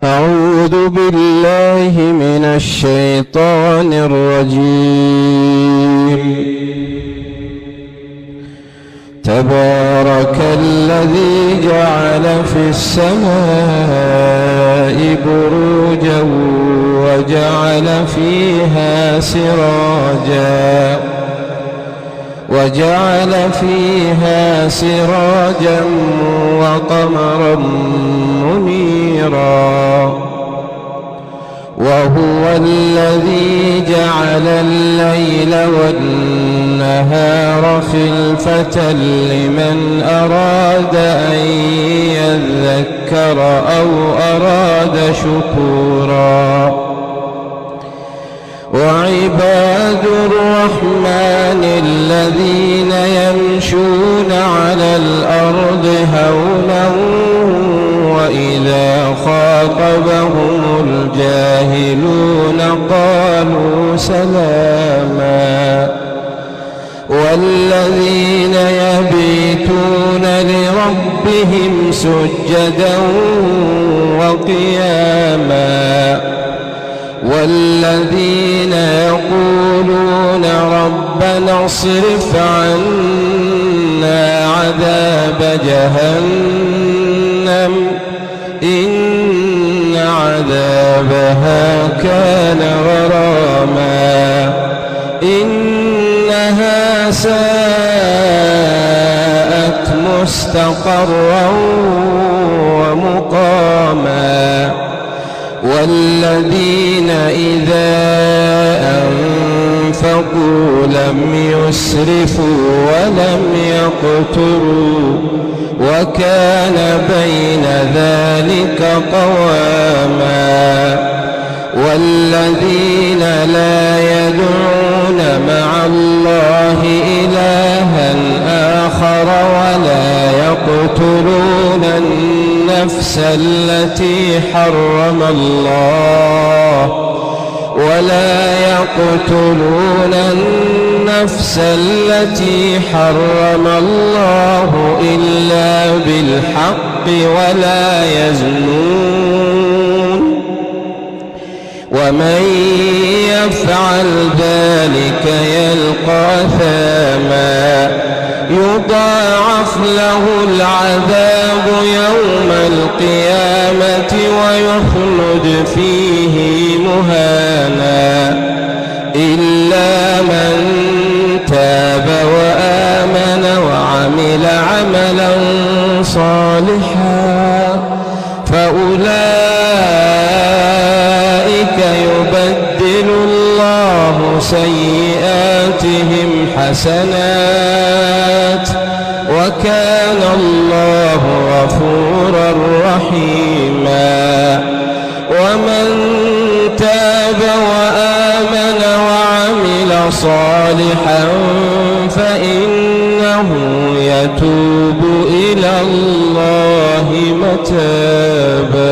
أعوذ بالله من الشيطان الرجيم. تبارك الذي جعل في السماء بروجا وجعل فيها سراجا وقمرا منيرا. وهو الذي جعل الليل والنهار خلفة لمن أراد أن يذكر أو أراد شكورا. وعباد الرحمن الذين يمشون على الأرض هونا وإذا خاطبهم الجاهلون قالوا سلاما. والذين يبيتون لربهم سجدا وقياما. والذين يقولون ربنا اصرف عنا عذاب جهنم إن عذابها كان غراما إنها ساءت مستقرا ومقاما. والذين إذا أنفقوا لم يسرفوا ولم يقتروا وكان بين ذلك قواما. والذين لا يدعون مع الله إلها آخر ولا يقتلون النفس التي حرم الله إلا بالحق ولا يزنون. ومن يفعل ذلك يلقى ثاما يضاعف له العذاب يوم القيامة ويخلد فيه مهانا إلا من تاب وآمن وعمل عملا صالحا فأولئك يبدل الله سيئاتهم حسنات وكان الله غفورا رحيما. ومن تاب وآمن وعمل صالحا فإنه يتوب إلى الله متابا.